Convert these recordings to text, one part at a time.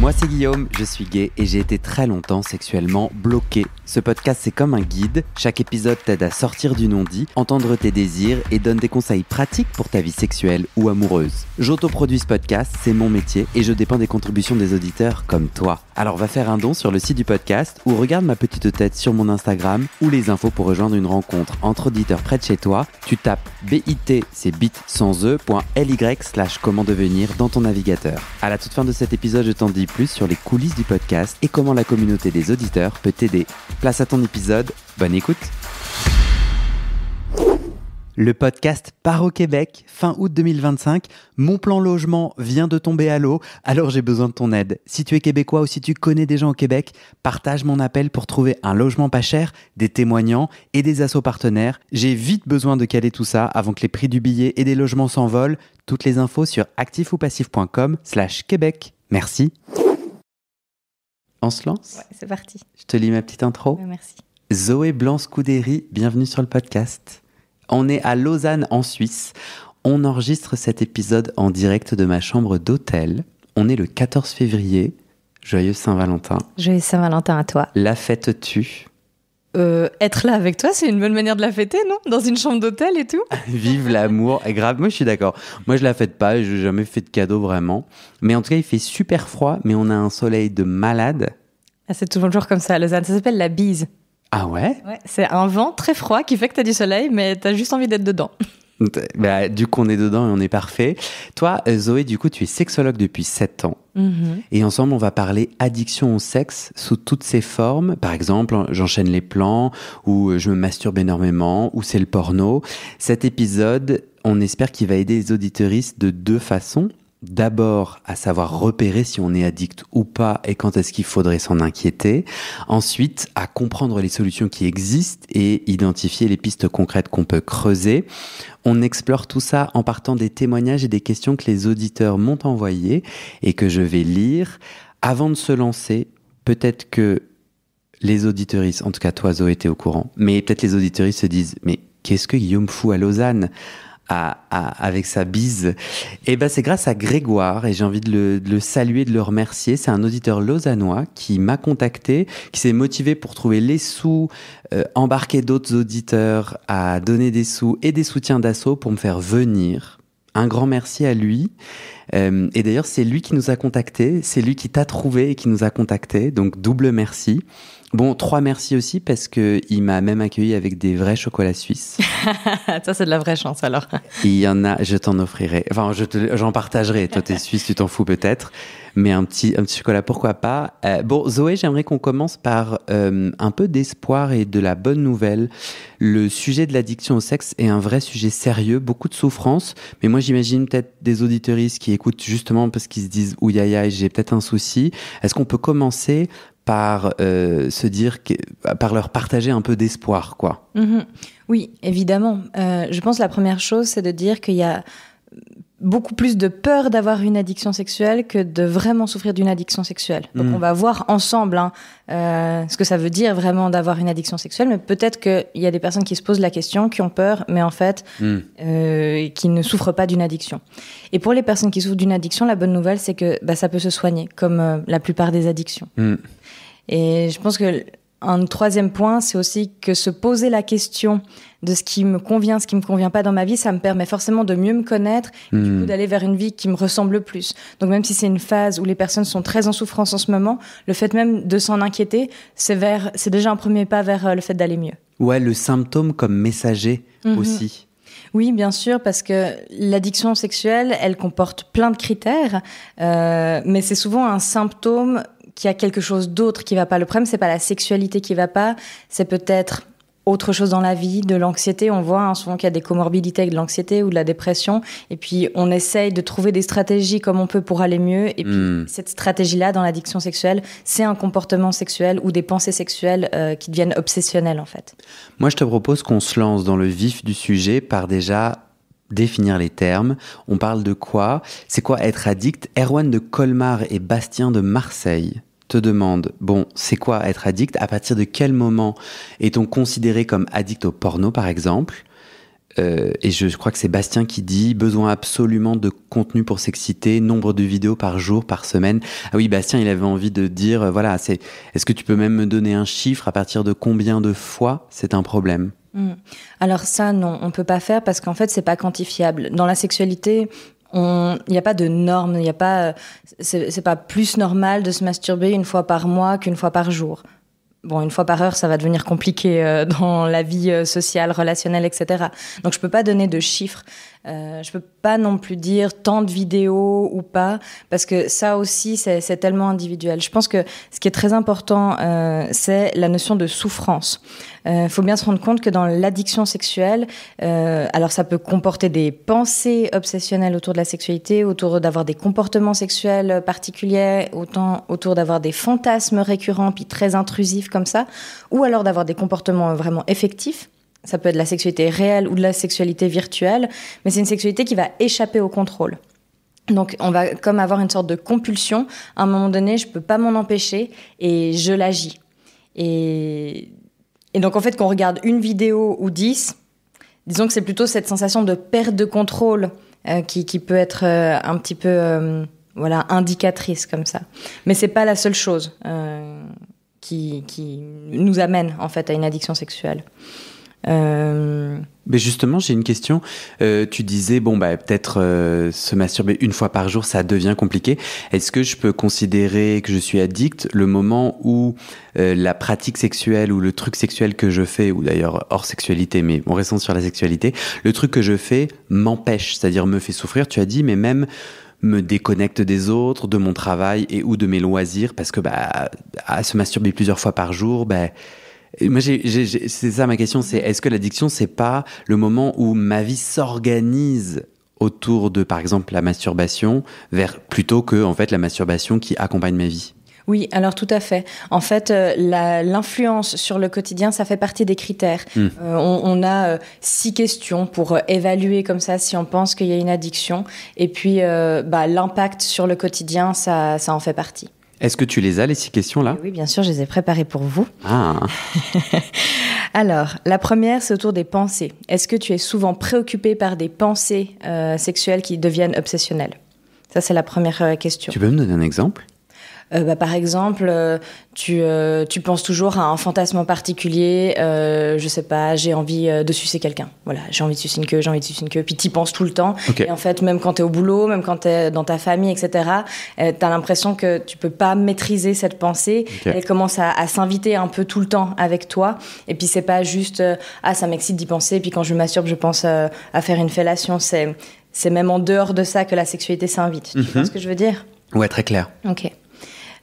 Moi c'est Guillaume, je suis gay et j'ai été très longtemps sexuellement bloqué. Ce podcast c'est comme un guide, chaque épisode t'aide à sortir du non-dit, entendre tes désirs et donne des conseils pratiques pour ta vie sexuelle ou amoureuse. J'autoproduis ce podcast, c'est mon métier et je dépends des contributions des auditeurs comme toi. Alors va faire un don sur le site du podcast ou regarde ma petite tête sur mon Instagram ou les infos pour rejoindre une rencontre entre auditeurs près de chez toi. Tu tapes BIT, c'est bit sans e.ly/comment devenir dans ton navigateur. À la toute fin de cet épisode, je t'en dis plus sur les coulisses du podcast et comment la communauté des auditeurs peut t'aider. Place à ton épisode, bonne écoute. Le podcast part au Québec, fin août 2025. Mon plan logement vient de tomber à l'eau, alors j'ai besoin de ton aide. Si tu es québécois ou si tu connais des gens au Québec, partage mon appel pour trouver un logement pas cher, des témoignants et des assos partenaires. J'ai vite besoin de caler tout ça avant que les prix du billet et des logements s'envolent. Toutes les infos sur actifoupacif.com/Québec. Merci. On se lance ? Ouais, c'est parti. Je te lis ma petite intro. Ouais, merci. Zoé Blanc-Scudery, bienvenue sur le podcast. On est à Lausanne en Suisse. On enregistre cet épisode en direct de ma chambre d'hôtel. On est le 14 février. Joyeux Saint-Valentin. Joyeux Saint-Valentin à toi. La fêtes-tu ? Être là avec toi, c'est une bonne manière de la fêter, non ? Dans une chambre d'hôtel et tout. Vive l'amour. Grave, moi je suis d'accord. Moi je la fête pas, je n'ai jamais fait de cadeau vraiment. Mais en tout cas, il fait super froid, mais on a un soleil de malade. Ah, c'est toujours comme ça à Lausanne. Ça s'appelle la bise. Ah ouais ? Ouais, c'est un vent très froid qui fait que t'as du soleil, mais t'as juste envie d'être dedans. Bah, du coup, on est dedans et on est parfait. Toi, Zoé, du coup, tu es sexologue depuis 7 ans. Mm-hmm. Et ensemble, on va parler addiction au sexe sous toutes ses formes. Par exemple, j'enchaîne les plans, ou je me masturbe énormément, ou c'est le porno. Cet épisode, on espère qu'il va aider les auditeuristes de 2 façons. D'abord, à savoir repérer si on est addict ou pas et quand est-ce qu'il faudrait s'en inquiéter. Ensuite, à comprendre les solutions qui existent et identifier les pistes concrètes qu'on peut creuser. On explore tout ça en partant des témoignages et des questions que les auditeurs m'ont envoyées et que je vais lire. Avant de se lancer, peut-être que les auditeuristes, en tout cas toi Zoé, t'es au courant, mais peut-être les auditeuristes se disent « Mais qu'est-ce que Guillaume fout à Lausanne ?» avec sa bise. Et ben c'est grâce à Grégoire et j'ai envie de le saluer, de le remercier. C'est un auditeur lausannois qui m'a contacté, qui s'est motivé pour trouver les sous, embarquer d'autres auditeurs à donner des sous et des soutiens d'assaut pour me faire venir. Un grand merci à lui. Et d'ailleurs, c'est lui qui nous a contactés, c'est lui qui t'a trouvé et qui nous a contactés. Donc double merci. Bon, 3 merci aussi parce que il m'a même accueilli avec des vrais chocolats suisses. Ça, c'est de la vraie chance alors. Il y en a, je t'en offrirai. Enfin, j'en partagerai. Toi, t'es suisse, tu t'en fous peut-être. Mais un petit chocolat, pourquoi pas. Bon, Zoé, j'aimerais qu'on commence par un peu d'espoir et de la bonne nouvelle. Le sujet de l'addiction au sexe est un vrai sujet sérieux, beaucoup de souffrance. Mais moi, j'imagine peut-être des auditeuristes qui écoutent justement parce qu'ils se disent « Ouïe, j'ai peut-être un souci ». Est-ce qu'on peut commencer par se dire, par leur partager un peu d'espoir, quoi. Mm-hmm. Oui, évidemment. Je pense que la première chose, c'est de dire qu'il y a beaucoup plus de peur d'avoir une addiction sexuelle que de vraiment souffrir d'une addiction sexuelle. Donc on va voir ensemble ce que ça veut dire vraiment d'avoir une addiction sexuelle, mais peut-être qu'il y a des personnes qui se posent la question, qui ont peur, mais en fait qui ne souffrent pas d'une addiction. Et pour les personnes qui souffrent d'une addiction, la bonne nouvelle, c'est que ça peut se soigner, comme la plupart des addictions. Et je pense que un troisième point, c'est aussi que se poser la question de ce qui me convient, ce qui me convient pas dans ma vie, ça me permet forcément de mieux me connaître et du coup d'aller vers une vie qui me ressemble plus. Donc même si c'est une phase où les personnes sont très en souffrance en ce moment, le fait même de s'en inquiéter, c'est déjà un premier pas vers le fait d'aller mieux. Ouais, le symptôme comme messager aussi. Oui, bien sûr, parce que l'addiction sexuelle, elle comporte plein de critères, mais c'est souvent un symptôme qu'il y a quelque chose d'autre qui va pas. Le problème, c'est pas la sexualité qui va pas, c'est peut-être autre chose dans la vie, de l'anxiété. On voit souvent qu'il y a des comorbidités avec de l'anxiété ou de la dépression, et puis on essaye de trouver des stratégies comme on peut pour aller mieux, et puis cette stratégie-là, dans l'addiction sexuelle, c'est un comportement sexuel ou des pensées sexuelles qui deviennent obsessionnelles, en fait. Moi, je te propose qu'on se lance dans le vif du sujet par déjà définir les termes. On parle de quoi ? C'est quoi être addict ? Erwan de Colmar et Bastien de Marseille te demande, bon, c'est quoi être addict ? À partir de quel moment est-on considéré comme addict au porno, par exemple ? et je crois que c'est Bastien qui dit besoin absolument de contenu pour s'exciter, nombre de vidéos par jour, par semaine. Ah oui, Bastien, il avait envie de dire, voilà, est-ce que tu peux même me donner un chiffre à partir de combien de fois c'est un problème? Alors ça, non, on peut pas faire parce qu'en fait, c'est pas quantifiable. Dans la sexualité, il n'y a pas de normes, il n'y a pas, c'est pas plus normal de se masturber une fois par mois qu'une fois par jour. Bon, une fois par heure, ça va devenir compliqué dans la vie sociale, relationnelle, etc. Donc, je peux pas donner de chiffres. Je peux pas non plus dire tant de vidéos ou pas, parce que ça aussi, c'est tellement individuel. Je pense que ce qui est très important, c'est la notion de souffrance. Faut bien se rendre compte que dans l'addiction sexuelle, alors ça peut comporter des pensées obsessionnelles autour de la sexualité, autour d'avoir des comportements sexuels particuliers, autant autour d'avoir des fantasmes récurrents puis très intrusifs comme ça, ou alors d'avoir des comportements vraiment effectifs. Ça peut être de la sexualité réelle ou de la sexualité virtuelle, mais c'est une sexualité qui va échapper au contrôle. Donc, on va comme avoir une sorte de compulsion. À un moment donné, je peux pas m'en empêcher et je l'agis. Et donc, en fait, qu'on regarde une vidéo ou 10, disons que c'est plutôt cette sensation de perte de contrôle qui peut être un petit peu indicatrice comme ça. Mais c'est pas la seule chose qui nous amène en fait à une addiction sexuelle. Mais justement, j'ai une question. Tu disais, peut-être se masturber une fois par jour, ça devient compliqué. Est-ce que je peux considérer que je suis addict le moment où la pratique sexuelle ou le truc sexuel que je fais, ou d'ailleurs hors sexualité, mais on reste sur la sexualité, le truc que je fais m'empêche, c'est-à-dire me fait souffrir, tu as dit, mais même me déconnecte des autres, de mon travail et ou de mes loisirs, parce que à se masturber plusieurs fois par jour, moi, c'est ça ma question, c'est est-ce que l'addiction, c'est pas le moment où ma vie s'organise autour de, par exemple, la masturbation, plutôt que, en fait, la masturbation qui accompagne ma vie? Oui, alors tout à fait. En fait, l'influence sur le quotidien, ça fait partie des critères. On a 6 questions pour évaluer comme ça si on pense qu'il y a une addiction. Et puis, l'impact sur le quotidien, ça en fait partie. Est-ce que tu les as, les 6 questions-là? Oui, bien sûr, je les ai préparées pour vous. Ah. Alors, la première, c'est autour des pensées. Est-ce que tu es souvent préoccupé par des pensées sexuelles qui deviennent obsessionnelles? Ça, c'est la première question. Tu peux me donner un exemple? Par exemple, tu penses toujours à un fantasme en particulier, je sais pas, j'ai envie de sucer quelqu'un. Voilà, j'ai envie de sucer une queue, puis t'y penses tout le temps. Okay. Et en fait, même quand t'es au boulot, même quand t'es dans ta famille, etc., t'as l'impression que tu peux pas maîtriser cette pensée. Okay. Elle commence à s'inviter un peu tout le temps avec toi. Et puis c'est pas juste, ça m'excite d'y penser, puis quand je masturbe, je pense à faire une fellation. C'est même en dehors de ça que la sexualité s'invite. Tu vois ce que je veux dire? Ouais, très clair. Ok.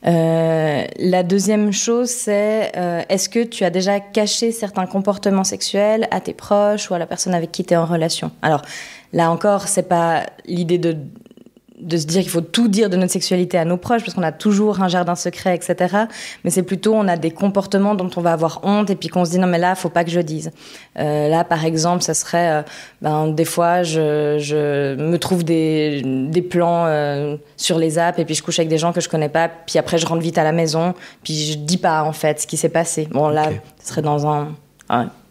La deuxième chose, c'est est-ce que tu as déjà caché certains comportements sexuels à tes proches ou à la personne avec qui tu es en relation? Alors, là encore, c'est pas l'idée de se dire qu'il faut tout dire de notre sexualité à nos proches, parce qu'on a toujours un jardin secret, etc. Mais c'est plutôt, on a des comportements dont on va avoir honte et puis qu'on se dit non mais là, faut pas que je dise. Là, par exemple, ça serait, des fois, je me trouve des plans sur les apps et puis je couche avec des gens que je connais pas, puis après je rentre vite à la maison, puis je dis pas en fait ce qui s'est passé. Bon là, ce serait dans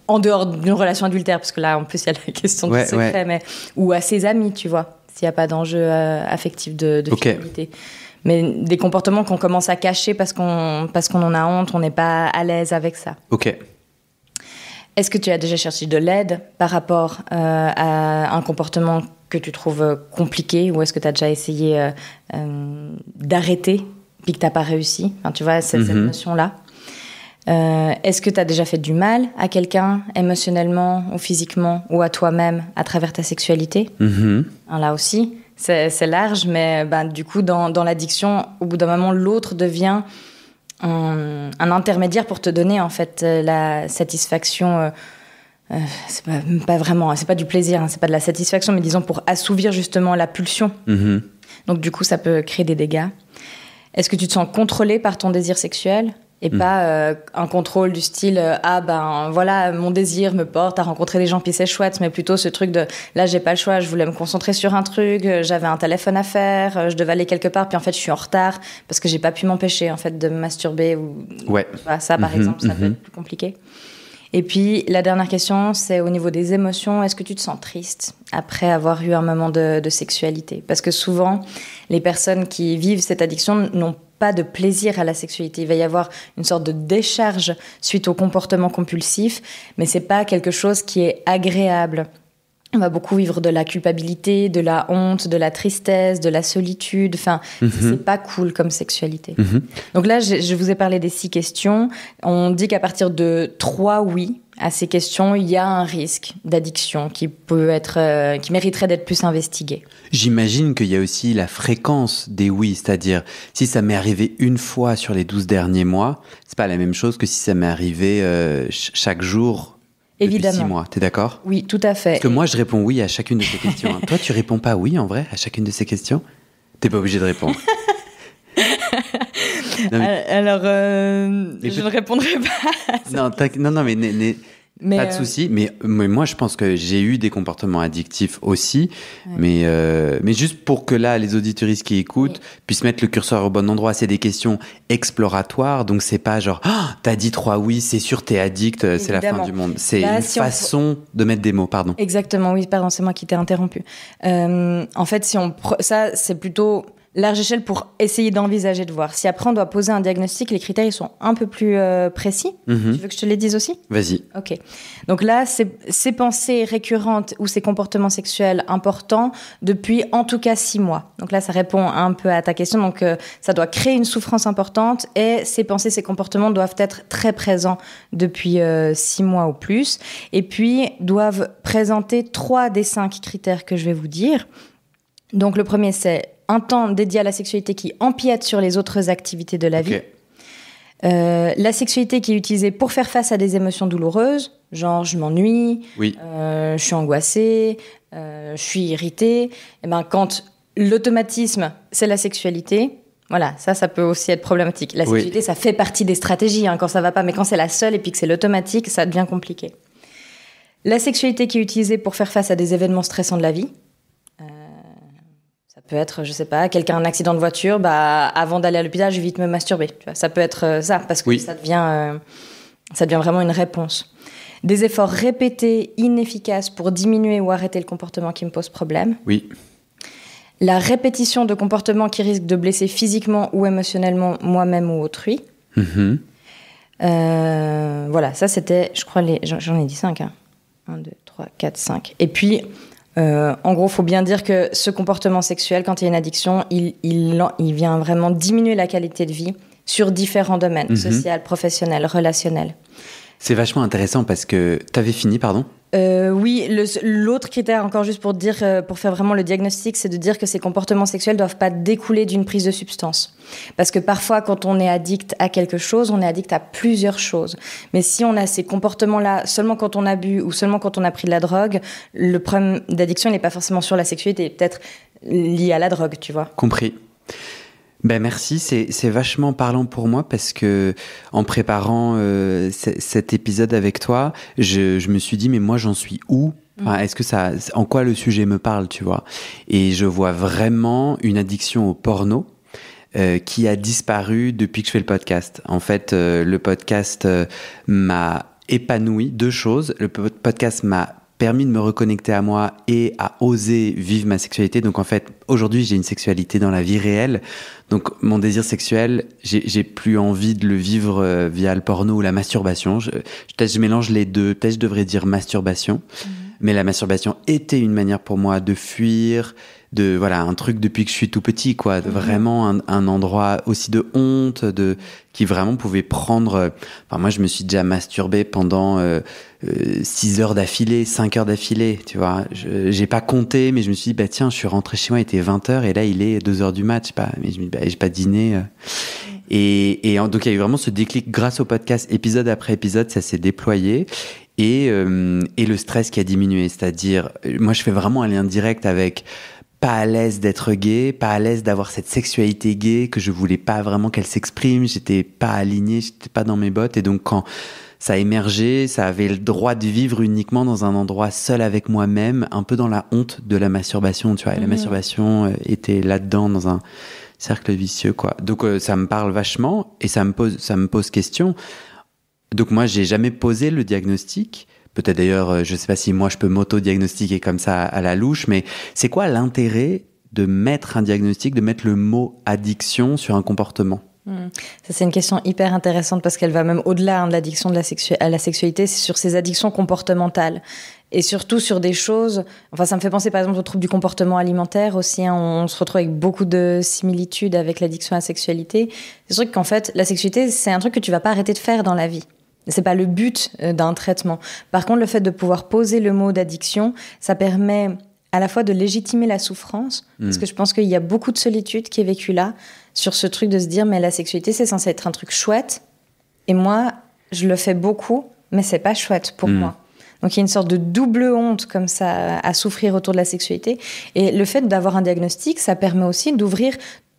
en dehors d'une relation adultère, parce que là, en plus, il y a la question du secret, mais ou à ses amis, tu vois. S'il n'y a pas d'enjeu affectif de fidélité. Mais des comportements qu'on commence à cacher parce qu'on en a honte, on n'est pas à l'aise avec ça. Ok. Est-ce que tu as déjà cherché de l'aide par rapport à un comportement que tu trouves compliqué, ou est-ce que tu as déjà essayé d'arrêter puis que tu n'as pas réussi? Enfin, tu vois, cette notion-là. Est-ce que tu as déjà fait du mal à quelqu'un, émotionnellement ou physiquement, ou à toi-même à travers ta sexualité? Là aussi, c'est large, mais du coup, dans l'addiction, au bout d'un moment, l'autre devient un intermédiaire pour te donner en fait la satisfaction. C'est pas vraiment, c'est pas du plaisir, c'est pas de la satisfaction, mais disons pour assouvir justement la pulsion. Donc du coup, ça peut créer des dégâts. Est-ce que tu te sens contrôlé par ton désir sexuel? Et pas un contrôle du style voilà, mon désir me porte à rencontrer des gens puis c'est chouette, mais plutôt ce truc de là j'ai pas le choix, je voulais me concentrer sur un truc, j'avais un téléphone à faire, je devais aller quelque part, puis en fait je suis en retard parce que j'ai pas pu m'empêcher en fait de me masturber ou ouais. Ça par exemple, ça peut être plus compliqué. Et puis, la dernière question, c'est au niveau des émotions. Est-ce que tu te sens triste après avoir eu un moment de sexualité? Parce que souvent, les personnes qui vivent cette addiction n'ont pas de plaisir à la sexualité. Il va y avoir une sorte de décharge suite au comportement compulsif, mais c'est pas quelque chose qui est agréable. On va beaucoup vivre de la culpabilité, de la honte, de la tristesse, de la solitude. Enfin, c'est pas cool comme sexualité. Donc là, je vous ai parlé des 6 questions. On dit qu'à partir de 3 oui à ces questions, il y a un risque d'addiction qui peut être, qui mériterait d'être plus investigué. J'imagine qu'il y a aussi la fréquence des oui, c'est-à-dire si ça m'est arrivé une fois sur les 12 derniers mois, c'est pas la même chose que si ça m'est arrivé chaque jour. Évidemment. Depuis 6 mois, t'es d'accord? Oui, tout à fait. Parce que moi, je réponds oui à chacune de ces questions. Hein. Toi, tu réponds pas oui, en vrai, à chacune de ces questions? T'es pas obligé de répondre. Non, mais... Alors, je ne répondrai pas. Non, mais pas de souci. Mais moi, je pense que j'ai eu des comportements addictifs aussi. Ouais. Mais juste pour que là, les auditeuristes qui écoutent puissent mettre le curseur au bon endroit. C'est des questions exploratoires. Donc, c'est pas genre, t'as dit 3 oui, c'est sûr, t'es addict, c'est la fin du monde. C'est une façon de mettre des mots, pardon. Exactement, oui, pardon, c'est moi qui t'ai interrompu. En fait, ça, c'est plutôt large échelle pour essayer d'envisager de voir. Si après on doit poser un diagnostic, les critères ils sont un peu plus précis. Tu veux que je te les dise aussi? Vas-y. Ok. Donc là, ces pensées récurrentes ou ces comportements sexuels importants depuis en tout cas 6 mois. Donc là, ça répond un peu à ta question. Donc ça doit créer une souffrance importante et ces pensées, ces comportements doivent être très présents depuis 6 mois ou plus. Et puis doivent présenter 3 des 5 critères que je vais vous dire. Donc le premier, c'est un temps dédié à la sexualité qui empiète sur les autres activités de la vie. La sexualité qui est utilisée pour faire face à des émotions douloureuses, genre je m'ennuie, je suis angoissée, je suis irritée. Et ben, quand l'automatisme, c'est la sexualité, voilà, ça peut aussi être problématique. La sexualité, ça fait partie des stratégies quand ça va pas, mais quand c'est la seule et puis que c'est l'automatique, ça devient compliqué. La sexualité qui est utilisée pour faire face à des événements stressants de la vie, ça peut être, je sais pas, quelqu'un a un accident de voiture, avant d'aller à l'hôpital, je vais vite me masturber. Tu vois, ça peut être ça, parce que ça devient vraiment une réponse. Des efforts répétés, inefficaces pour diminuer ou arrêter le comportement qui me pose problème. Oui. La répétition de comportements qui risquent de blesser physiquement ou émotionnellement moi-même ou autrui. Voilà, ça c'était, je crois, j'en ai dit 5. 1, 2, 3, 4, 5. Et puis... en gros, il faut bien dire que ce comportement sexuel, quand il y a une addiction, il vient vraiment diminuer la qualité de vie sur différents domaines, social, professionnel, relationnel. C'est vachement intéressant parce que... T'avais fini, pardon ? Oui, l'autre critère, encore juste pour dire, pour faire vraiment le diagnostic, c'est de dire que ces comportements sexuels doivent pas découler d'une prise de substance. Parce que parfois, quand on est addict à quelque chose, on est addict à plusieurs choses. Mais si on a ces comportements-là seulement quand on a bu ou seulement quand on a pris de la drogue, le problème d'addiction n'est pas forcément sur la sexualité, peut-être lié à la drogue, tu vois. Compris. Ben merci, c'est vachement parlant pour moi parce que en préparant cet épisode avec toi, je me suis dit mais moi j'en suis où ? Enfin, est-ce que en quoi le sujet me parle, tu vois ? Et je vois vraiment une addiction au porno qui a disparu depuis que je fais le podcast. En fait, le podcast m'a épanoui. 2 choses. Le podcast m'a permis de me reconnecter à moi et à oser vivre ma sexualité. Donc en fait, aujourd'hui, j'ai une sexualité dans la vie réelle. Donc mon désir sexuel, j'ai plus envie de le vivre via le porno ou la masturbation. Peut-être je mélange les deux. Peut-être je devrais dire masturbation. Mais la masturbation était une manière pour moi de fuir, un truc depuis que je suis tout petit, quoi. Vraiment un endroit aussi de honte, qui vraiment pouvait prendre... Enfin, moi, je me suis déjà masturbé pendant 6 heures d'affilée, 5 heures d'affilée, tu vois. J'ai pas compté, mais je me suis dit, tiens, je suis rentré chez moi, il était 20h, et là, il est 2h du mat, je sais pas. Mais je me dis, j'ai pas dîné. Et donc, il y a eu vraiment ce déclic grâce au podcast, épisode après épisode, ça s'est déployé. Et le stress qui a diminué, c'est-à-dire, moi, je fais vraiment un lien direct avec... pas à l'aise d'être gay, pas à l'aise d'avoir cette sexualité gay, que je voulais pas vraiment qu'elle s'exprime, j'étais pas alignée, j'étais pas dans mes bottes, et donc quand ça a émergé, ça avait le droit de vivre uniquement dans un endroit seul avec moi-même, un peu dans la honte de la masturbation, tu vois, et la masturbation était là-dedans, dans un cercle vicieux, quoi. Donc ça me parle vachement, et ça me pose question. Donc moi, j'ai jamais posé le diagnostic. Peut-être d'ailleurs, je sais pas si moi je peux m'auto-diagnostiquer comme ça à la louche, mais c'est quoi l'intérêt de mettre un diagnostic, de mettre le mot addiction sur un comportement ? Ça, c'est une question hyper intéressante parce qu'elle va même au-delà de l'addiction à la sexualité, c'est sur ces addictions comportementales. Et surtout sur des choses, enfin ça me fait penser par exemple au trouble du comportement alimentaire aussi, hein, on se retrouve avec beaucoup de similitudes avec l'addiction à la sexualité. C'est sûr qu'en fait, la sexualité, c'est un truc que tu vas pas arrêter de faire dans la vie. C'est pas le but d'un traitement. Par contre, le fait de pouvoir poser le mot d'addiction, ça permet à la fois de légitimer la souffrance, parce que je pense qu'il y a beaucoup de solitude qui est vécue là, sur ce truc de se dire, mais la sexualité, c'est censé être un truc chouette, et moi, je le fais beaucoup, mais c'est pas chouette pour moi. Donc il y a une sorte de double honte comme ça à souffrir autour de la sexualité. Et le fait d'avoir un diagnostic, ça permet aussi d'ouvrir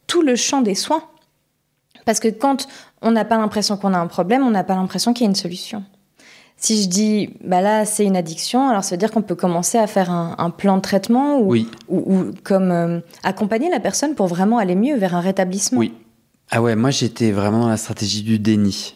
tout le champ des soins. Parce que quand on n'a pas l'impression qu'on a un problème, on n'a pas l'impression qu'il y a une solution. Si je dis, bah là, c'est une addiction, alors ça veut dire qu'on peut commencer à faire un plan de traitement ou comme accompagner la personne pour vraiment aller mieux vers un rétablissement. Oui. Ah ouais, moi j'étais vraiment dans la stratégie du déni.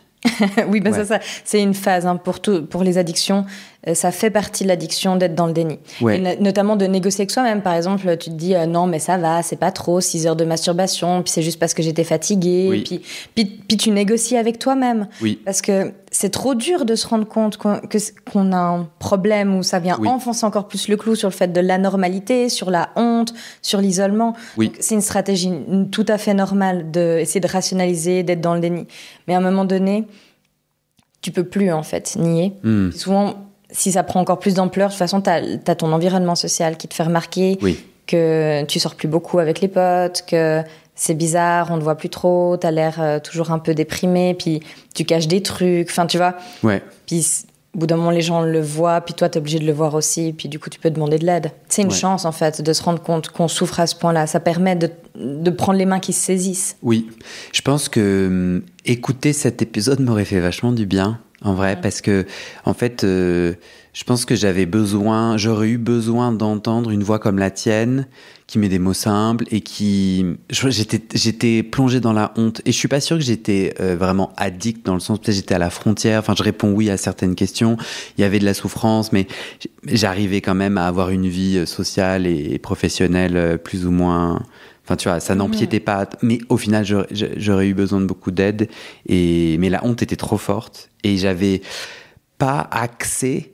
Oui, ben ça, c'est une phase hein, pour les addictions. Ça fait partie de l'addiction d'être dans le déni. Ouais. Et notamment de négocier avec soi-même. Par exemple, tu te dis non, mais ça va, c'est pas trop, 6 heures de masturbation, puis c'est juste parce que j'étais fatiguée. Oui. Puis tu négocies avec toi-même. Oui. Parce que c'est trop dur de se rendre compte qu'on a un problème où ça vient enfoncer encore plus le clou sur le fait de l'anormalité, sur la honte, sur l'isolement. Oui. Donc, c'est une stratégie tout à fait normale d'essayer de rationaliser, d'être dans le déni. Mais à un moment donné, tu peux plus en fait nier. Souvent, si ça prend encore plus d'ampleur, de toute façon, t'as ton environnement social qui te fait remarquer que tu sors plus beaucoup avec les potes, que c'est bizarre, on te voit plus trop, t'as l'air toujours un peu déprimé, puis tu caches des trucs, enfin tu vois. Ouais. Puis au bout d'un moment, les gens le voient, puis toi, t'es obligé de le voir aussi, puis du coup, tu peux demander de l'aide. C'est une chance, en fait, de se rendre compte qu'on souffre à ce point-là. Ça permet de prendre les mains qui se saisissent. Oui, je pense que écouter cet épisode m'aurait fait vachement du bien, en vrai, parce que, en fait, je pense que j'aurais eu besoin d'entendre une voix comme la tienne, qui met des mots simples et j'étais plongé dans la honte. Et je suis pas sûr que j'étais vraiment addict dans le sens, peut-être j'étais à la frontière, enfin je réponds oui à certaines questions, il y avait de la souffrance, mais j'arrivais quand même à avoir une vie sociale et professionnelle plus ou moins... Enfin, tu vois, ça n'empiétait pas. Mais au final, j'aurais eu besoin de beaucoup d'aide. Mais la honte était trop forte. Et j'avais pas accès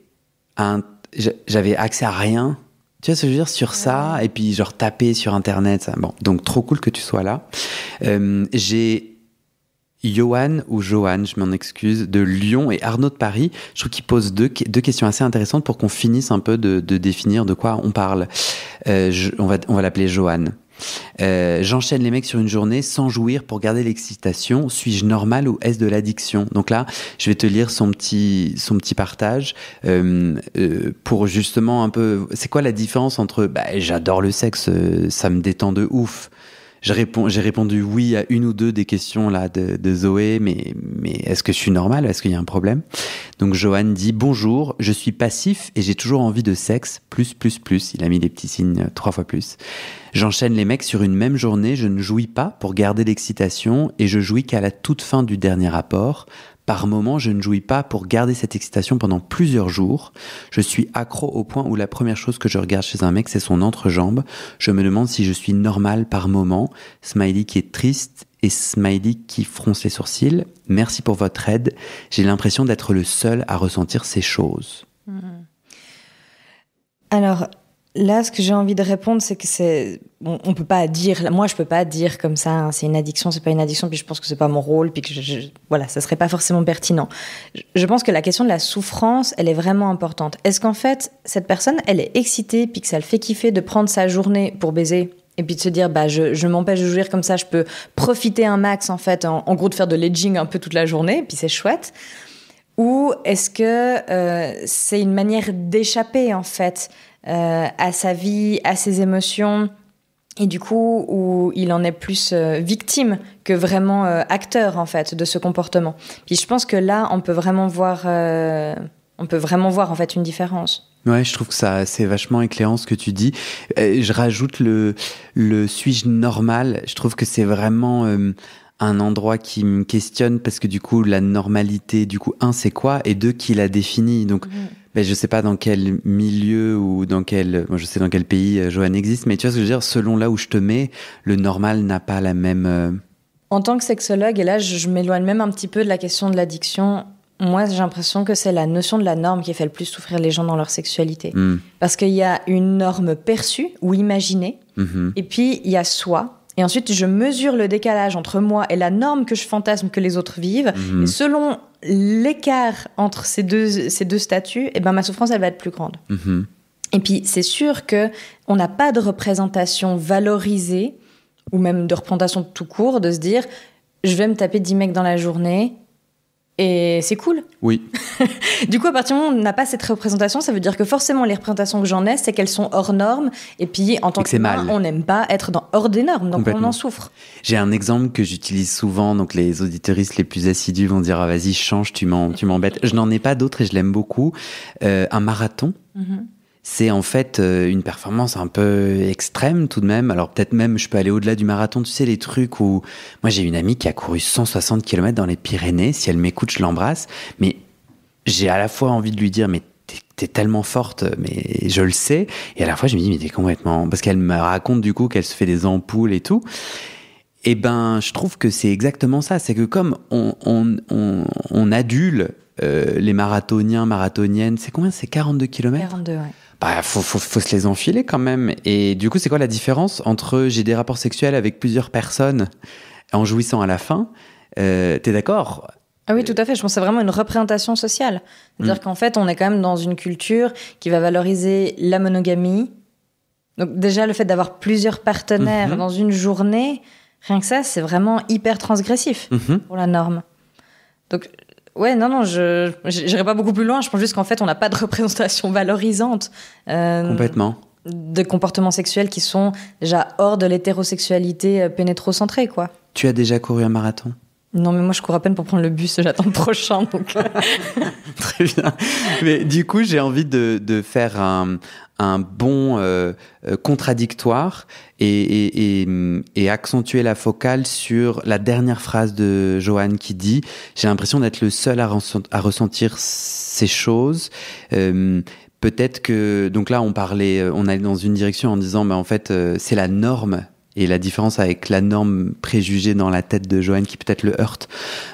j'avais accès à rien. Tu vois ce que je veux dire sur ça? Et puis, genre, taper sur Internet. Ça. Bon, donc, trop cool que tu sois là. J'ai Johan, je m'en excuse, de Lyon et Arnaud de Paris. Je trouve qu'ils posent deux questions assez intéressantes pour qu'on finisse un peu de définir de quoi on parle. On va l'appeler Johan. J'enchaîne les mecs sur une journée sans jouir pour garder l'excitation. Suis-je normal ou est-ce de l'addiction? Donc là, je vais te lire son petit partage pour justement un peu... C'est quoi la différence entre j'adore le sexe, ça me détend de ouf. J'ai répondu oui à une ou deux des questions là de Zoé, mais est-ce que je suis normal? Est-ce qu'il y a un problème? Donc Johan dit: bonjour, je suis passif et j'ai toujours envie de sexe, plus. Il a mis des petits signes 3 fois plus. J'enchaîne les mecs sur une même journée, je ne jouis pas pour garder l'excitation et je jouis qu'à la toute fin du dernier rapport. Par moment, je ne jouis pas pour garder cette excitation pendant plusieurs jours. Je suis accro au point où la première chose que je regarde chez un mec, c'est son entrejambe. Je me demande si je suis normal par moment. Smiley qui est triste et Smiley qui fronce les sourcils. Merci pour votre aide. J'ai l'impression d'être le seul à ressentir ces choses. Alors... Là, ce que j'ai envie de répondre, c'est que on peut pas dire, moi je peux pas dire comme ça, hein, c'est une addiction, c'est pas une addiction, puis je pense que c'est pas mon rôle, puis que voilà, ça serait pas forcément pertinent. Je pense que la question de la souffrance, elle est vraiment importante. Est-ce qu'en fait, cette personne, elle est excitée, puis que ça le fait kiffer de prendre sa journée pour baiser, et puis de se dire, je m'empêche de jouir comme ça, je peux profiter un max, en fait, en gros de faire de l'edging un peu toute la journée, puis c'est chouette. Ou est-ce que c'est une manière d'échapper, en fait, à sa vie, à ses émotions, et du coup où il en est plus victime que vraiment acteur en fait de ce comportement. Puis je pense que là on peut vraiment voir en fait une différence. Ouais, je trouve que ça c'est vachement éclairant ce que tu dis. Je rajoute le suis-je normal. Je trouve que c'est vraiment un endroit qui me questionne parce que du coup, la normalité, du coup, c'est quoi? Et deux, qui la définit. Donc, je sais pas dans quel milieu ou je sais dans quel pays Joanne existe, mais tu vois ce que je veux dire? Selon là où je te mets, le normal n'a pas la même... En tant que sexologue, et là, je m'éloigne même un petit peu de la question de l'addiction. Moi, j'ai l'impression que c'est la notion de la norme qui fait le plus souffrir les gens dans leur sexualité. Parce qu'il y a une norme perçue ou imaginée, et puis il y a soi. Et ensuite, je mesure le décalage entre moi et la norme que je fantasme que les autres vivent. Et selon l'écart entre ces deux statuts, ma souffrance, elle va être plus grande. Et puis, c'est sûr qu'on n'a pas de représentation valorisée, ou même de représentation tout court, de se dire, je vais me taper 10 mecs dans la journée, et c'est cool. Oui. Du coup, à partir du moment où on n'a pas cette représentation, ça veut dire que forcément, les représentations que j'en ai, c'est qu'elles sont hors normes. Et puis, en tant qu'humain, on n'aime pas être hors des normes. Donc, on en souffre. J'ai un exemple que j'utilise souvent. Donc, les auditeuristes les plus assidus vont dire, vas-y, change, tu m'embêtes. Je n'en ai pas d'autres et je l'aime beaucoup. Un marathon. C'est en fait une performance un peu extrême tout de même. Alors peut-être même je peux aller au-delà du marathon. Tu sais, les trucs où... Moi, j'ai une amie qui a couru 160 km dans les Pyrénées. Si elle m'écoute, je l'embrasse. Mais j'ai à la fois envie de lui dire, mais t'es tellement forte, mais je le sais. Et à la fois, je me dis, mais t'es complètement... Parce qu'elle me raconte du coup qu'elle se fait des ampoules et tout. Et je trouve que c'est exactement ça. C'est que comme on adule les marathoniennes, c'est combien? C'est 42 km? 42, ouais. Faut se les enfiler quand même. Et du coup, c'est quoi la différence entre j'ai des rapports sexuels avec plusieurs personnes en jouissant à la fin? T'es d'accord? Ah oui, tout à fait. Je pense que c'est vraiment une représentation sociale. C'est-à-dire qu'en fait, on est quand même dans une culture qui va valoriser la monogamie. Donc déjà, le fait d'avoir plusieurs partenaires dans une journée, rien que ça, c'est vraiment hyper transgressif pour la norme. Donc... Ouais, non, je n'irai pas beaucoup plus loin. Je pense juste qu'en fait, on n'a pas de représentation valorisante. Complètement. De comportements sexuels qui sont déjà hors de l'hétérosexualité pénétrocentrée, quoi. Tu as déjà couru un marathon? Non, mais moi, je cours à peine pour prendre le bus. J'attends le prochain, donc... Très bien. Mais du coup, j'ai envie de faire un bon contradictoire et accentuer la focale sur la dernière phrase de Joanne qui dit « J'ai l'impression d'être le seul à ressentir ces choses ». Peut-être que... Donc là, on allait dans une direction en disant en fait, c'est la norme. Et la différence avec la norme préjugée dans la tête de Joanne qui peut-être le heurte.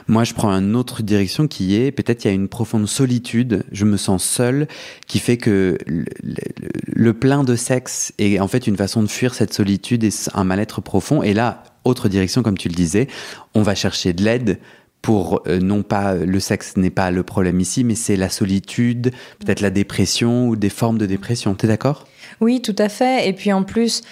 Moi, je prends une autre direction qui est, peut-être il y a une profonde solitude, je me sens seule, qui fait que le plein de sexe est en fait une façon de fuir cette solitude et un mal-être profond. Et là, autre direction, comme tu le disais, on va chercher de l'aide pour, non pas, le sexe n'est pas le problème ici, mais c'est la solitude, peut-être la dépression ou des formes de dépression. T'es d'accord? Oui, tout à fait. Et puis en plus,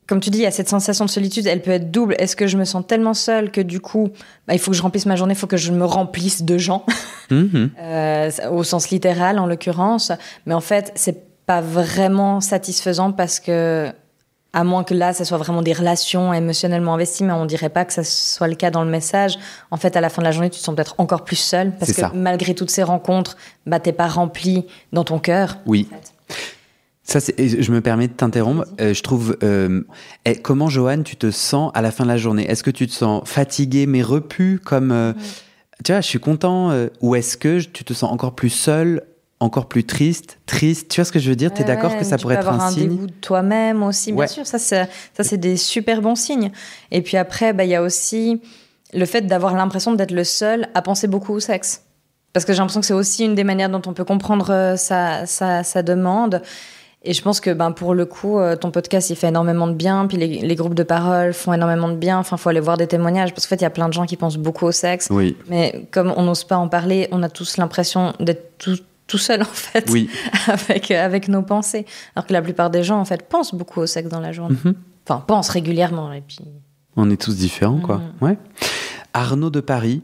comme tu dis, il y a cette sensation de solitude, elle peut être double. Est-ce que je me sens tellement seule que du coup, il faut que je remplisse ma journée, il faut que je me remplisse de gens, au sens littéral en l'occurrence. Mais en fait, c'est pas vraiment satisfaisant parce que, à moins que là, ça soit vraiment des relations émotionnellement investies, mais on dirait pas que ça soit le cas dans le message. En fait, à la fin de la journée, tu te sens peut-être encore plus seule parce que malgré toutes ces rencontres, t'es pas rempli dans ton cœur. Oui. En fait. Ça, je me permets de t'interrompre. Je trouve... comment, Joanne, tu te sens à la fin de la journée? Est-ce que tu te sens fatiguée, mais repu comme... Tu vois, je suis content. Ou est-ce que tu te sens encore plus seule, encore plus triste? Tu vois ce que je veux dire? T'es d'accord que ça pourrait être un signe? Tu peux avoir un dégoût de toi-même aussi, bien sûr. Ça, c'est des super bons signes. Et puis après, il y a aussi le fait d'avoir l'impression d'être le seul à penser beaucoup au sexe. Parce que j'ai l'impression que c'est aussi une des manières dont on peut comprendre sa demande. Et je pense que pour le coup, ton podcast, il fait énormément de bien, puis les groupes de parole font énormément de bien. Enfin, il faut aller voir des témoignages, parce qu'en fait, il y a plein de gens qui pensent beaucoup au sexe. Oui. Mais comme on n'ose pas en parler, on a tous l'impression d'être tout seul, en fait, avec nos pensées. Alors que la plupart des gens, en fait, pensent beaucoup au sexe dans la journée. Enfin, pensent régulièrement. Et puis... On est tous différents, quoi. Ouais. Arnaud de Paris.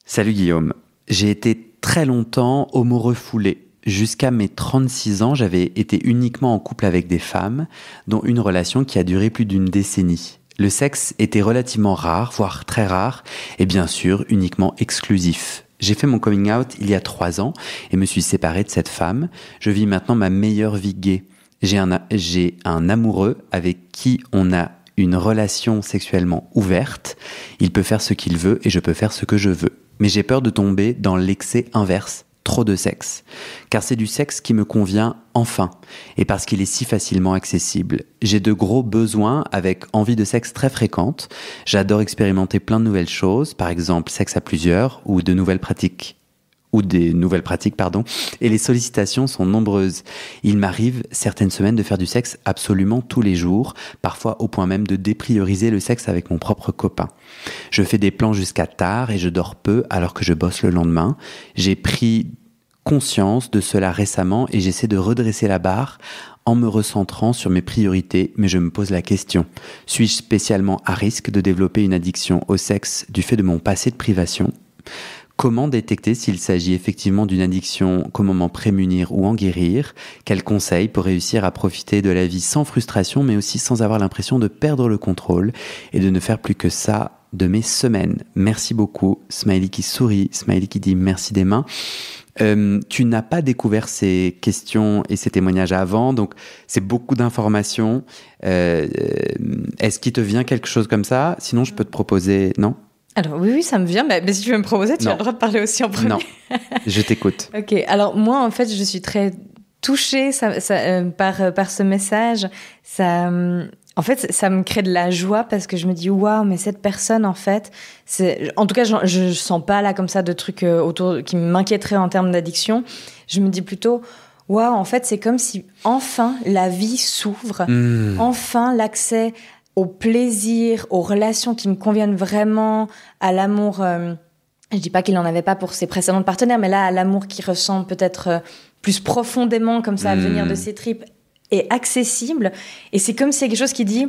Salut Guillaume. J'ai été très longtemps homo refoulé. Jusqu'à mes 36 ans, j'avais été uniquement en couple avec des femmes, dont une relation qui a duré plus d'une décennie. Le sexe était relativement rare, voire très rare, et bien sûr uniquement exclusif. J'ai fait mon coming out il y a 3 ans et me suis séparé de cette femme. Je vis maintenant ma meilleure vie gay. J'ai un amoureux avec qui on a une relation sexuellement ouverte, il peut faire ce qu'il veut et je peux faire ce que je veux. Mais j'ai peur de tomber dans l'excès inverse, trop de sexe. Car c'est du sexe qui me convient enfin, et parce qu'il est si facilement accessible. J'ai de gros besoins avec envie de sexe très fréquente. J'adore expérimenter plein de nouvelles choses, par exemple sexe à plusieurs ou des nouvelles pratiques, et les sollicitations sont nombreuses. Il m'arrive certaines semaines de faire du sexe absolument tous les jours, parfois au point même de déprioriser le sexe avec mon propre copain. Je fais des plans jusqu'à tard et je dors peu alors que je bosse le lendemain. J'ai pris conscience de cela récemment et j'essaie de redresser la barre en me recentrant sur mes priorités, mais je me pose la question, suis-je spécialement à risque de développer une addiction au sexe du fait de mon passé de privation ? Comment détecter s'il s'agit effectivement d'une addiction, comment m'en prémunir ou en guérir ? Quels conseils pour réussir à profiter de la vie sans frustration, mais aussi sans avoir l'impression de perdre le contrôle et de ne faire plus que ça de mes semaines ? Merci beaucoup. Smiley qui sourit, Smiley qui dit merci des mains. Tu n'as pas découvert ces questions et ces témoignages avant, donc c'est beaucoup d'informations. Est-ce qu'il te vient quelque chose comme ça ? Sinon, je peux te proposer... Non ? Alors oui, ça me vient, mais si tu veux me proposer, tu as le droit de parler aussi en premier. Non, je t'écoute. Ok, alors moi en fait, je suis très touchée par ce message. En fait, ça me crée de la joie parce que je me dis waouh, mais cette personne en fait, en tout cas, je sens pas là comme ça de trucs autour qui m'inquiéteraient en termes d'addiction. Je me dis plutôt waouh, en fait, c'est comme si enfin la vie s'ouvre, enfin l'accès au plaisir, aux relations qui me conviennent vraiment, à l'amour. Je dis pas qu'il n'en avait pas pour ses précédents partenaires, mais là, à l'amour qui ressent peut-être plus profondément, comme ça, à venir de ses tripes, est accessible. Et c'est comme si c'est quelque chose qui dit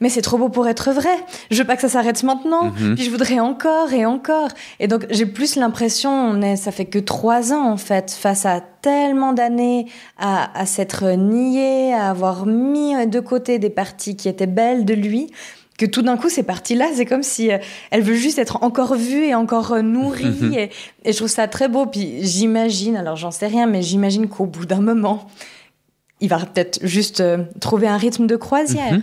mais c'est trop beau pour être vrai. Je veux pas que ça s'arrête maintenant. Puis je voudrais encore et encore. Et donc, j'ai plus l'impression, ça fait que 3 ans, en fait, face à tellement d'années à s'être nié, à avoir mis de côté des parties qui étaient belles de lui, que tout d'un coup, ces parties-là, c'est comme si elle veut juste être encore vue et encore nourrie. Et je trouve ça très beau. Puis j'imagine, alors j'en sais rien, mais j'imagine qu'au bout d'un moment, il va peut-être juste trouver un rythme de croisière.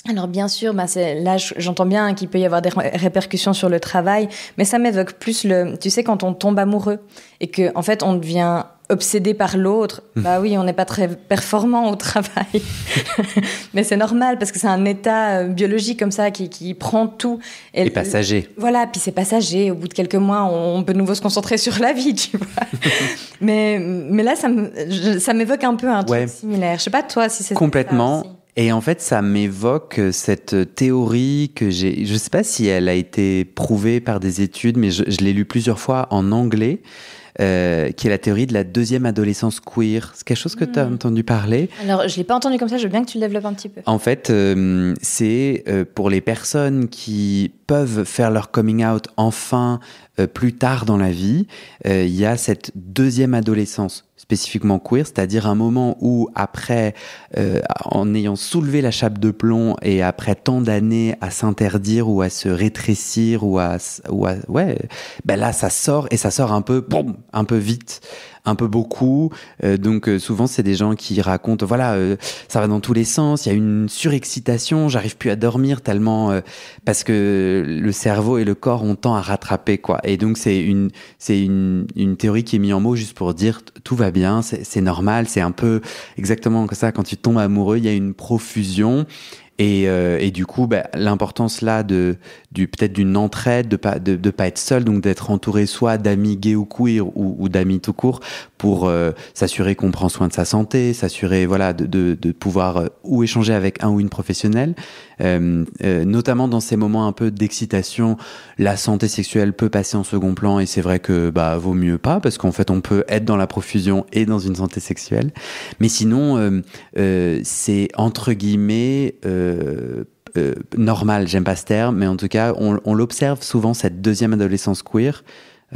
Alors bien sûr, là j'entends bien qu'il peut y avoir des répercussions sur le travail, mais ça m'évoque plus tu sais, quand on tombe amoureux et que en fait on devient obsédé par l'autre. Bah oui, on n'est pas très performant au travail, mais c'est normal parce que c'est un état biologique comme ça qui prend tout. Et passager. Voilà, puis c'est passager. Au bout de quelques mois, on peut de nouveau se concentrer sur la vie, tu vois. mais là, ça m'évoque un peu un truc similaire. Je sais pas toi si c'est complètement. Ça aussi. Et en fait, ça m'évoque cette théorie que j'ai... Je ne sais pas si elle a été prouvée par des études, mais je l'ai lu plusieurs fois en anglais, qui est la théorie de la deuxième adolescence queer. C'est quelque chose que tu as entendu parler ? Alors, je ne l'ai pas entendu comme ça, je veux bien que tu le développes un petit peu. En fait, c'est pour les personnes qui peuvent faire leur coming out enfin plus tard dans la vie, il y a cette deuxième adolescence spécifiquement queer, c'est-à-dire un moment où après, en ayant soulevé la chape de plomb et après tant d'années à s'interdire ou à se rétrécir là ça sort et ça sort un peu vite, un peu beaucoup. Donc souvent c'est des gens qui racontent ça va dans tous les sens, il y a une surexcitation, j'arrive plus à dormir tellement parce que le cerveau et le corps ont tant à rattraper quoi. Et donc c'est une théorie qui est mise en mots juste pour dire tout va bien, c'est normal, c'est un peu exactement comme ça quand tu tombes amoureux, il y a une profusion. Et du coup, l'importance là peut-être d'une entraide, de pas être seul, donc d'être entouré soit d'amis gays ou queer ou d'amis tout court pour s'assurer qu'on prend soin de sa santé, s'assurer de pouvoir ou échanger avec un ou une professionnelle, notamment dans ces moments un peu d'excitation, la santé sexuelle peut passer en second plan et c'est vrai que vaut mieux pas parce qu'en fait on peut être dans la profusion et dans une santé sexuelle, mais sinon c'est entre guillemets normal, j'aime pas ce terme, mais en tout cas, on l'observe souvent, cette deuxième adolescence queer.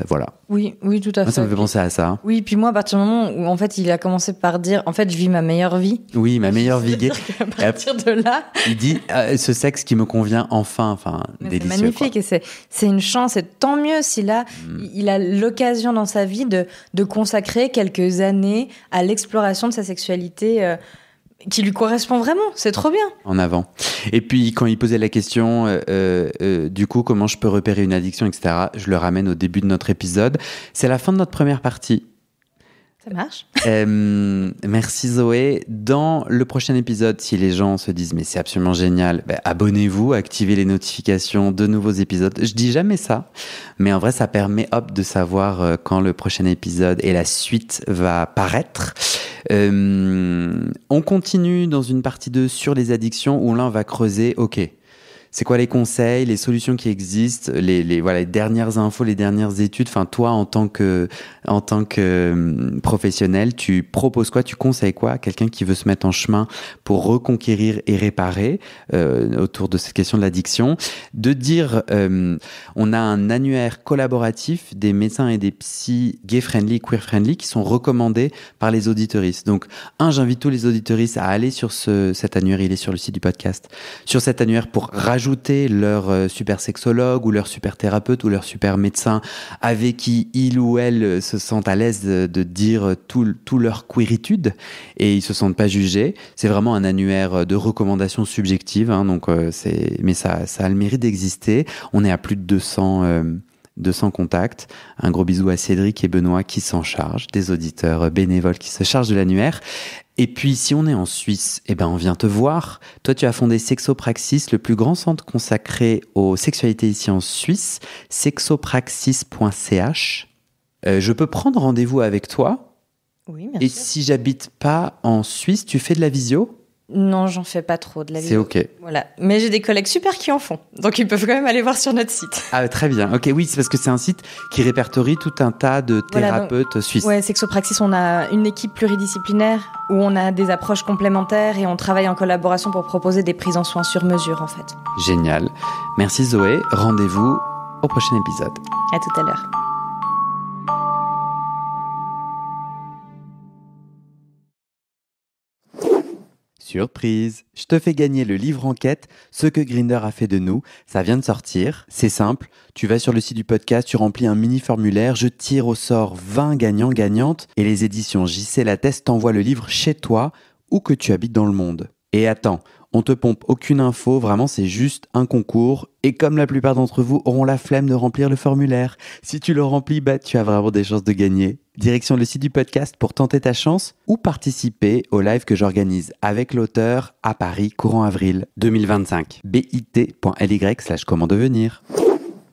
Voilà. Oui, tout à fait. Moi, ça me fait penser à ça. Oui, puis moi, à partir du moment où, en fait, il a commencé par dire, en fait, je vis ma meilleure vie. Oui, ma meilleure vie gay. À partir de là... Il dit, ce sexe qui me convient enfin délicieux. C'est magnifique, quoi. Et c'est une chance, et tant mieux si là, il a l'occasion dans sa vie de consacrer quelques années à l'exploration de sa sexualité qui lui correspond vraiment. C'est trop bien. En avant. Et puis, quand il posait la question, du coup, comment je peux repérer une addiction, etc., je le ramène au début de notre épisode. C'est la fin de notre première partie. Ça marche. Merci Zoé. Dans le prochain épisode, si les gens se disent mais c'est absolument génial, abonnez-vous, activez les notifications de nouveaux épisodes. Je dis jamais ça, mais en vrai ça permet de savoir quand le prochain épisode et la suite va paraître. On continue dans une partie 2 sur les addictions où là on va creuser, c'est quoi les conseils, les solutions qui existent, les dernières infos, les dernières études. Enfin, toi, en tant que professionnel, tu proposes quoi, tu conseilles quoi à quelqu'un qui veut se mettre en chemin pour reconquérir et réparer autour de cette question de l'addiction. De dire, on a un annuaire collaboratif des médecins et des psys gay-friendly, queer-friendly qui sont recommandés par les auditeuristes. Donc, j'invite tous les auditeuristes à aller sur cet annuaire, il est sur le site du podcast, sur cet annuaire pour rajouter leur super sexologue ou leur super thérapeute ou leur super médecin avec qui il ou elle se sentent à l'aise de dire tout leur queeritude et ils se sentent pas jugés. C'est vraiment un annuaire de recommandations subjectives, mais ça a le mérite d'exister. On est à plus de 200 contacts. Un gros bisou à Cédric et Benoît qui s'en chargent, des auditeurs bénévoles qui se chargent de l'annuaire. Et puis, si on est en Suisse, on vient te voir. Toi, tu as fondé Sexopraxis, le plus grand centre consacré aux sexualités ici en Suisse, sexopraxis.ch. Je peux prendre rendez-vous avec toi. Oui, bien sûr. Et si j'habite pas en Suisse, tu fais de la visio ? Non, j'en fais pas trop de la C'est vidéo. OK. Voilà. Mais j'ai des collègues super qui en font. Donc, ils peuvent quand même aller voir sur notre site. Ah, très bien. OK, oui, c'est parce que c'est un site qui répertorie tout un tas de thérapeutes suisses. Ouais, Sexopraxis, on a une équipe pluridisciplinaire où on a des approches complémentaires et on travaille en collaboration pour proposer des prises en soins sur mesure, en fait. Génial. Merci Zoé. Rendez-vous au prochain épisode. À tout à l'heure. Surprise, je te fais gagner le livre enquête, ce que Grindr a fait de nous. Ça vient de sortir, c'est simple. Tu vas sur le site du podcast, tu remplis un mini formulaire, je tire au sort 20 gagnants-gagnantes et les éditions JC Lattès t'envoient le livre chez toi, où que tu habites dans le monde. Et attends, on te pompe aucune info, vraiment c'est juste un concours. Et comme la plupart d'entre vous auront la flemme de remplir le formulaire, si tu le remplis, tu as vraiment des chances de gagner. Direction le site du podcast pour tenter ta chance ou participer au live que j'organise avec l'auteur à Paris courant avril 2025. bit.ly/comment devenir.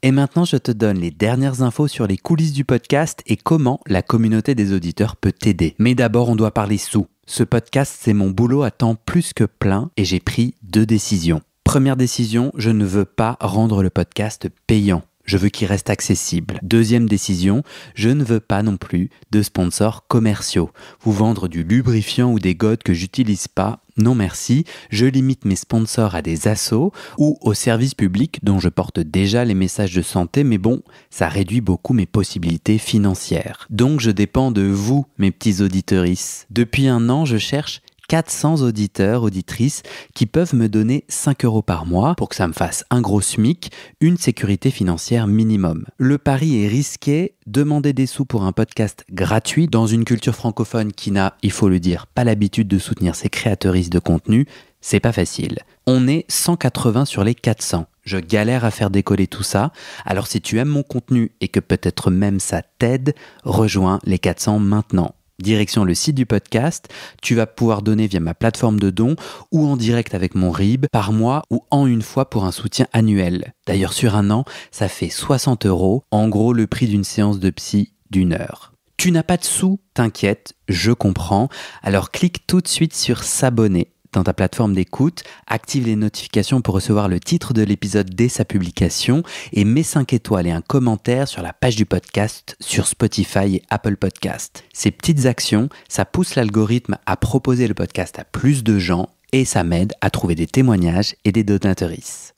Et maintenant, je te donne les dernières infos sur les coulisses du podcast et comment la communauté des auditeurs peut t'aider. Mais d'abord, on doit parler sous. Ce podcast, c'est mon boulot à temps plus que plein et j'ai pris 2 décisions. Première décision, je ne veux pas rendre le podcast payant. Je veux qu'il reste accessible. Deuxième décision, je ne veux pas non plus de sponsors commerciaux. Vous vendre du lubrifiant ou des godes que j'utilise pas, non merci. Je limite mes sponsors à des assos ou aux services publics dont je porte déjà les messages de santé, mais bon, ça réduit beaucoup mes possibilités financières. Donc je dépends de vous, mes petits auditeuristes. Depuis 1 an, je cherche 400 auditeurs, auditrices qui peuvent me donner 5 € par mois pour que ça me fasse un gros SMIC, une sécurité financière minimum. Le pari est risqué, demander des sous pour un podcast gratuit dans une culture francophone qui n'a, il faut le dire, pas l'habitude de soutenir ses créateuristes de contenu, c'est pas facile. On est 180 sur les 400. Je galère à faire décoller tout ça, alors si tu aimes mon contenu et que peut-être même ça t'aide, rejoins les 400 maintenant. Direction le site du podcast, tu vas pouvoir donner via ma plateforme de dons ou en direct avec mon RIB par mois ou en une fois pour un soutien annuel. D'ailleurs sur 1 an, ça fait 60 €, en gros le prix d'une séance de psy d'1 heure. Tu n'as pas de sous, t'inquiète, je comprends, alors clique tout de suite sur s'abonner dans ta plateforme d'écoute, active les notifications pour recevoir le titre de l'épisode dès sa publication et mets 5 étoiles et un commentaire sur la page du podcast sur Spotify et Apple Podcast. Ces petites actions, ça pousse l'algorithme à proposer le podcast à plus de gens et ça m'aide à trouver des témoignages et des donateuristes.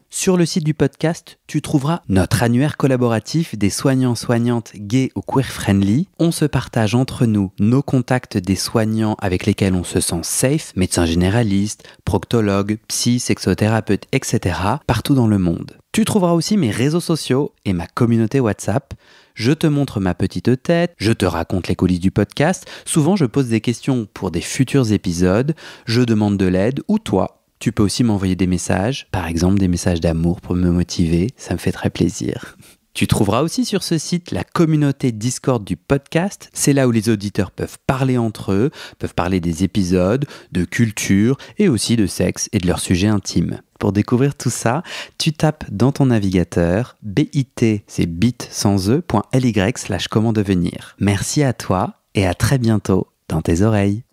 Sur le site du podcast, tu trouveras notre annuaire collaboratif des soignants-soignantes gays ou queer-friendly. On se partage entre nous nos contacts des soignants avec lesquels on se sent safe, médecins généralistes, proctologues, psy, sexothérapeutes, etc. partout dans le monde. Tu trouveras aussi mes réseaux sociaux et ma communauté WhatsApp. Je te montre ma petite tête, je te raconte les coulisses du podcast. Souvent, je pose des questions pour des futurs épisodes, je demande de l'aide ou toi. Tu peux aussi m'envoyer des messages, par exemple des messages d'amour pour me motiver, ça me fait très plaisir. Tu trouveras aussi sur ce site la communauté Discord du podcast. C'est là où les auditeurs peuvent parler entre eux, peuvent parler des épisodes, de culture et aussi de sexe et de leurs sujets intimes. Pour découvrir tout ça, tu tapes dans ton navigateur bit, c'est bit sans e.ly/comment devenir. Merci à toi et à très bientôt dans tes oreilles.